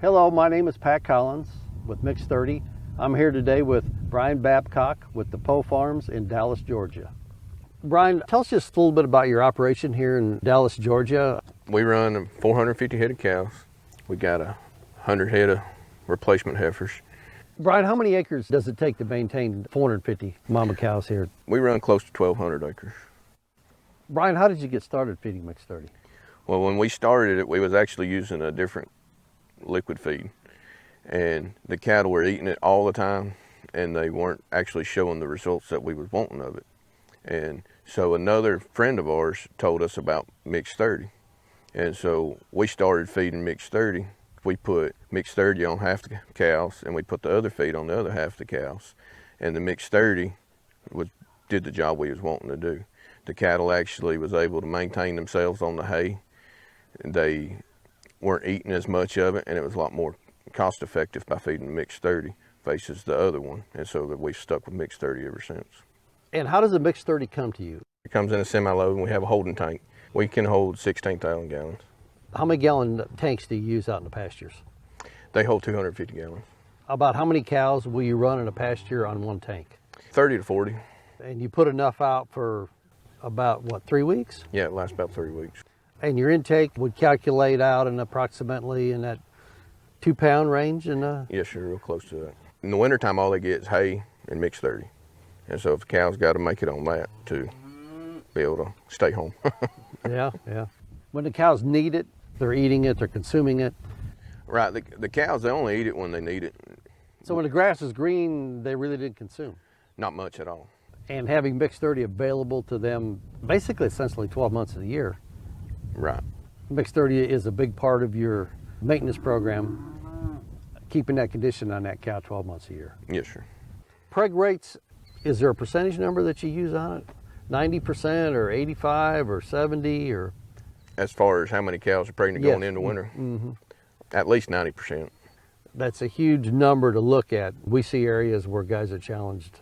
Hello, my name is Pat Collins with Mix 30. I'm here today with Brian Babcock with the Poe Farms in Dallas, Georgia. Brian, tell us just a little bit about your operation here in Dallas, Georgia. We run 450 head of cows. We got 100 head of replacement heifers. Brian, how many acres does it take to maintain 450 mama cows here? We run close to 1,200 acres. Brian, how did you get started feeding Mix 30? Well, when we started it, we was actually using a different liquid feed, and the cattle were eating it all the time, and they weren't actually showing the results that we was wanting of it. And so another friend of ours told us about Mix 30, and so we started feeding Mix 30. We put Mix 30 on half the cows, and we put the other feed on the other half the cows, and the Mix 30 did the job we was wanting to do. The cattle actually was able to maintain themselves on the hay. They weren't eating as much of it, and it was a lot more cost effective by feeding the Mix 30 versus the other one, and so that we've stuck with Mix 30 ever since. And how does the Mix 30 come to you? It comes in a semi-load, and we have a holding tank. We can hold 16,000 gallons. How many gallon tanks do you use out in the pastures? They hold 250 gallons. About how many cows will you run in a pasture on one tank? 30 to 40. And you put enough out for about, what, 3 weeks? Yeah, it lasts about 3 weeks. And your intake would calculate out in approximately in that 2-pound range? Yes, sir, real close to that. In the wintertime, all they get is hay and Mix 30. And so if the cow's got to make it on that to be able to stay home. Yeah. When the cows need it, they're eating it, they're consuming it. Right, the cows, they only eat it when they need it. So when the grass is green, they really didn't consume? Not much at all. And having Mix 30 available to them basically essentially 12 months of the year. Right. Mix 30 is a big part of your maintenance program, keeping that condition on that cow 12 months a year. Yes, sir. Preg rates, is there a percentage number that you use on it? 90% or 85 or 70 or? As far as how many cows are pregnant going into winter? Mm-hmm. At least 90%. That's a huge number to look at. We see areas where guys are challenged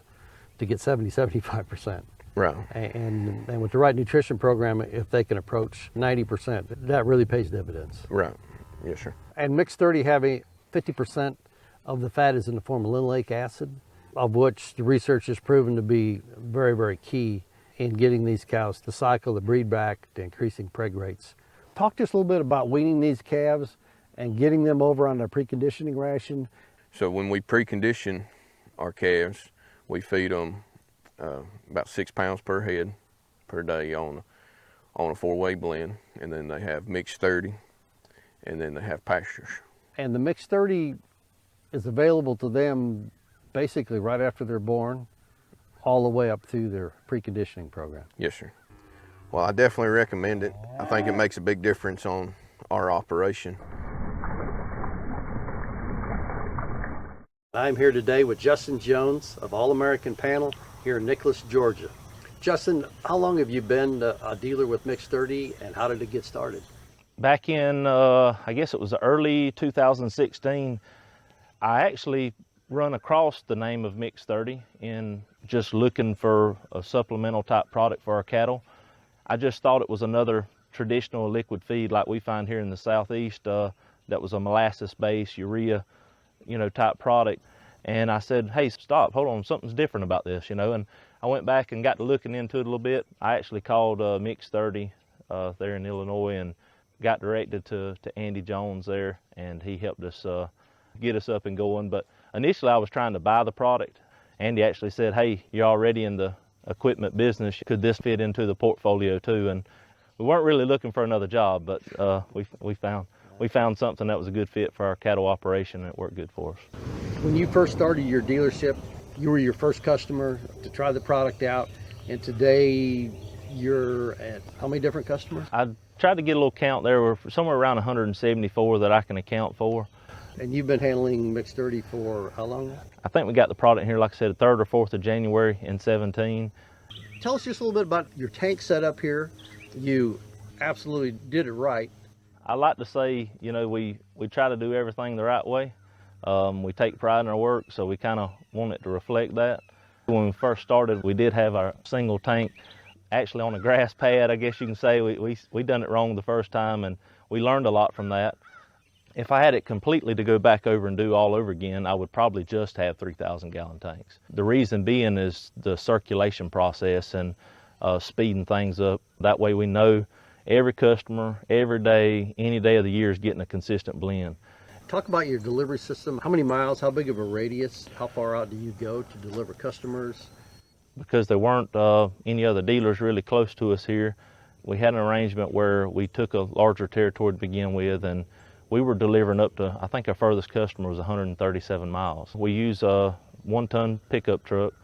to get 70, 75%. Right. And with the right nutrition program, if they can approach 90%, that really pays dividends. Right. Yes, sir. And Mix 30 having 50% of the fat is in the form of linoleic acid, of which the research has proven to be very, very key in getting these cows to cycle the breed back to increasing preg rates. Talk to us a little bit about weaning these calves and getting them over on their preconditioning ration. So when we precondition our calves, we feed them about 6 pounds per head per day on a 4-way blend, and then they have Mix 30, and then they have pastures. And the Mix 30 is available to them basically right after they're born, all the way up through their preconditioning program. Yes, sir. Well, I definitely recommend it. I think it makes a big difference on our operation. I'm here today with Justin Jones of All American Panel here in Nicholas, Georgia. Justin, how long have you been a dealer with Mix 30, and how did it get started? Back in, I guess it was early 2016, I actually run across the name of Mix 30 in just looking for a supplemental type product for our cattle. I just thought it was another traditional liquid feed like we find here in the southeast that was a molasses-based urea, type product. And I said, hey, stop, hold on, something's different about this, and I went back and got to looking into it a little bit. I actually called Mix 30 there in Illinois and got directed to Andy Jones there, and he helped us get us up and going. But initially I was trying to buy the product. Andy actually said, hey, you're already in the equipment business, could this fit into the portfolio too? And we weren't really looking for another job, but we found something that was a good fit for our cattle operation, and it worked good for us. When you first started your dealership, you were your first customer to try the product out, and today you're at how many different customers? I tried to get a little count there. We're somewhere around 174 that I can account for. And you've been handling Mix 30 for how long? I think we got the product here, like I said, the 3rd or 4th of January in 17. Tell us just a little bit about your tank setup here. You absolutely did it right. I like to say, we try to do everything the right way. We take pride in our work, so we kind of want it to reflect that. When we first started, we did have our single tank actually on a grass pad, I guess you can say. We done it wrong the first time, and we learned a lot from that. If I had it completely to go back over and do all over again, I would probably just have 3,000 gallon tanks. The reason being is the circulation process and speeding things up. That way we know every customer, every day, any day of the year is getting a consistent blend. Talk about your delivery system. How many miles, how big of a radius, how far out do you go to deliver customers? Because there weren't any other dealers really close to us here, we had an arrangement where we took a larger territory to begin with, and we were delivering up to, I think our furthest customer was 137 miles. We use a 1-ton pickup truck.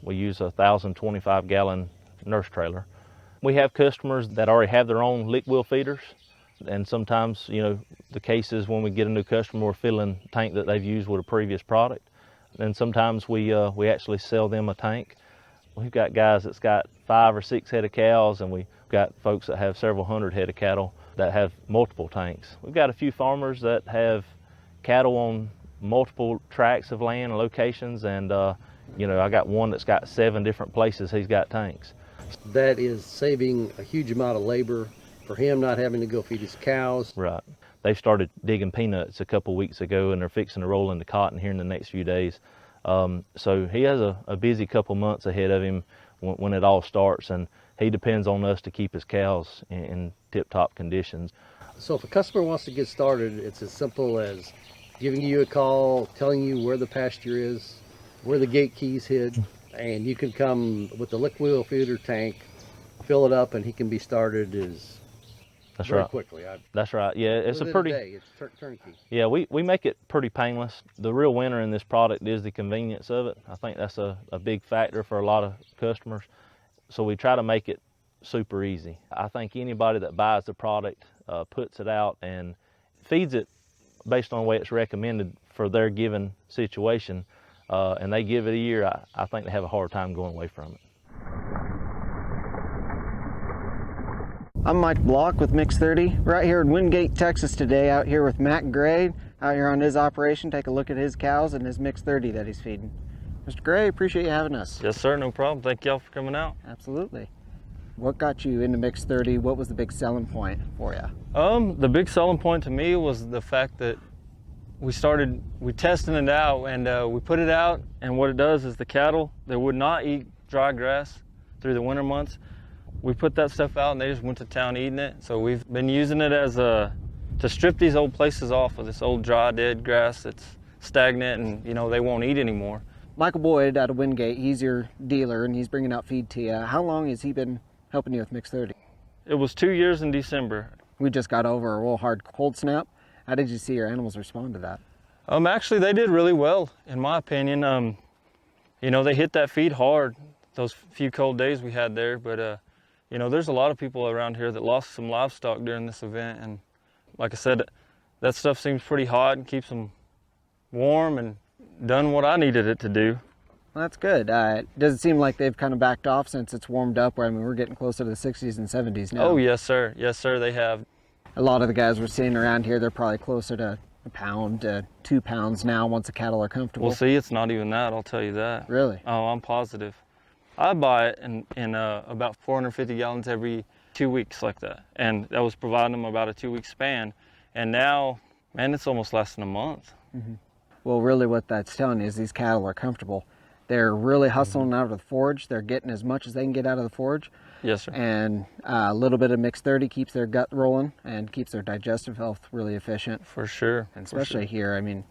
We use a 1,025 gallon nurse trailer. We have customers that already have their own lick wheel feeders, and sometimes, you know, the case is when we get a new customer, we're filling a tank that they've used with a previous product. And sometimes we actually sell them a tank. We've got guys that's got 5 or 6 head of cows, and we've got folks that have several hundred head of cattle that have multiple tanks. We've got a few farmers that have cattle on multiple tracts of land and locations, and you know, I got one that's got 7 different places he's got tanks. That is saving a huge amount of labor for him, not having to go feed his cows. Right. They started digging peanuts a couple weeks ago, and they're fixing to roll into cotton here in the next few days. So he has a busy couple months ahead of him when it all starts, and he depends on us to keep his cows in tip-top conditions. So if a customer wants to get started, it's as simple as giving you a call, telling you where the pasture is, where the gate key's hid, and you can come with the lick wheel feeder tank, fill it up, and he can be started That's very right. quickly. That's right. Yeah, it's Within a pretty. a day, it's turnkey. Yeah, we make it pretty painless. The real winner in this product is the convenience of it. I think that's a big factor for a lot of customers. So we try to make it super easy. I think anybody that buys the product, puts it out and feeds it based on the way it's recommended for their given situation, and they give it a year, I think they have a hard time going away from it. I'm Mike Block with Mix 30, right here in Wingate, Texas today, out here with Matt Gray, out here on his operation. Take a look at his cows and his Mix 30 that he's feeding. Mr. Gray, appreciate you having us. Yes, sir, no problem. Thank y'all for coming out. Absolutely. What got you into Mix 30? What was the big selling point for you? The big selling point to me was the fact that we tested it out, and we put it out, and what it does is the cattle, they would not eat dry grass through the winter months. We put that stuff out and they just went to town eating it. So we've been using it as to strip these old places off of this old dry dead grass that's stagnant, and you know, they won't eat anymore. Michael Boyd out of Wingate, he's your dealer and he's bringing out feed to you. How long has he been helping you with Mix 30? It was 2 years in December. We just got over a real hard cold snap. How did you see your animals respond to that? Actually, they did really well, in my opinion. You know, they hit that feed hard those few cold days we had there, but you know, there's a lot of people around here that lost some livestock during this event, and like I said, that stuff seems pretty hot and keeps them warm and done what I needed it to do. Well, that's good. Does it seem like they've kind of backed off since it's warmed up? Where I mean, we're getting closer to the 60s and 70s now. Oh, yes, sir. Yes, sir, they have. A lot of the guys we're seeing around here, they're probably closer to a pound to 2 pounds now once the cattle are comfortable. Well, see, it's not even that, I'll tell you that. Really? Oh, I'm positive. I buy it in about 450 gallons every 2 weeks like that. And that was providing them about a 2-week span. And now, man, it's almost less than a month. Mm-hmm. Well, really what that's telling you is these cattle are comfortable. They're really hustling out of the forage. They're getting as much as they can get out of the forage. Yes, sir. And a little bit of Mix 30 keeps their gut rolling and keeps their digestive health really efficient. For sure. And especially here, I mean,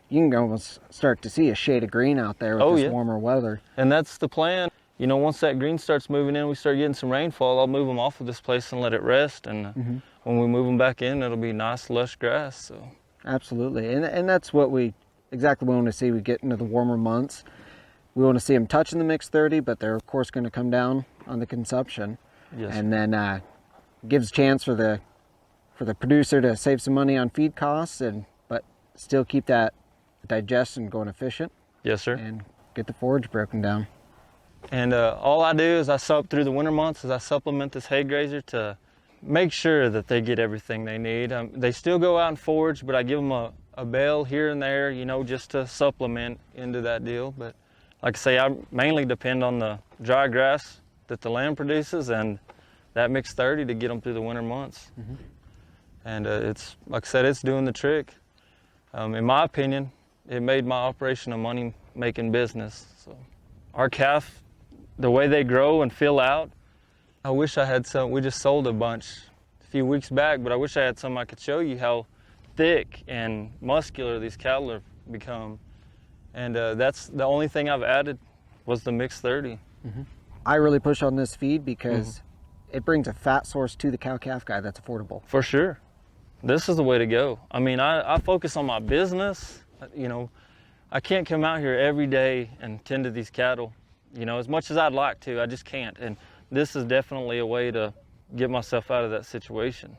you can almost start to see a shade of green out there with this warmer weather. And that's the plan. You know, once that green starts moving in, we start getting some rainfall, I'll move them off of this place and let it rest. And when we move them back in, it'll be nice, lush grass. So. Absolutely. And that's what we exactly want to see. We get into the warmer months. We want to see them touching the Mix 30, but they're, of course, going to come down on the consumption. Yes, and then gives a chance for the producer to save some money on feed costs, but still keep that digestion going efficient. Yes, sir. And get the forage broken down. And all I do is through the winter months is I supplement this hay grazer to make sure that they get everything they need. They still go out and forage, but I give them a bale here and there, you know, just to supplement into that deal. But like I say, I mainly depend on the dry grass that the land produces and that Mix 30 to get them through the winter months. And it's, like I said, it's doing the trick. In my opinion, it made my operation a money-making business. So our calf, the way they grow and fill out, I wish I had some. We just sold a bunch a few weeks back, but I wish I had some I could show you how thick and muscular these cattle have become. And that's the only thing I've added was the mixed 30. I really push on this feed because it brings a fat source to the cow-calf guy that's affordable. For sure. This is the way to go. I mean, I focus on my business. You know, I can't come out here every day and tend to these cattle, you know, as much as I'd like to. I just can't. And this is definitely a way to get myself out of that situation.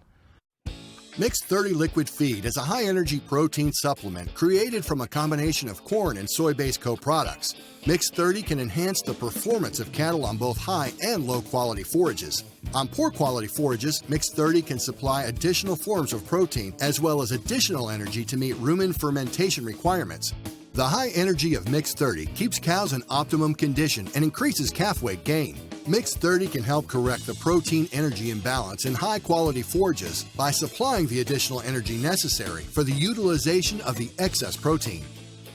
Mixed 30 liquid feed is a high-energy protein supplement created from a combination of corn and soy-based co-products. Mixed 30 can enhance the performance of cattle on both high and low-quality forages. On poor-quality forages, Mixed 30 can supply additional forms of protein as well as additional energy to meet rumen fermentation requirements. The high energy of Mixed 30 keeps cows in optimum condition and increases calf weight gain. Mixed 30 can help correct the protein-energy imbalance in high-quality forages by supplying the additional energy necessary for the utilization of the excess protein.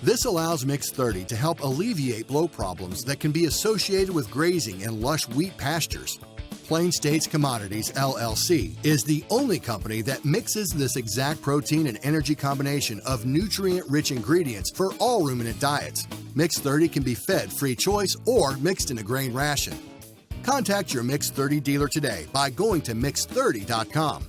This allows Mixed 30 to help alleviate bloat problems that can be associated with grazing in lush wheat pastures. Plain States Commodities, LLC, is the only company that mixes this exact protein and energy combination of nutrient-rich ingredients for all ruminant diets. Mixed 30 can be fed free choice or mixed in a grain ration. Contact your Mixed 30 dealer today by going to mixed30.com.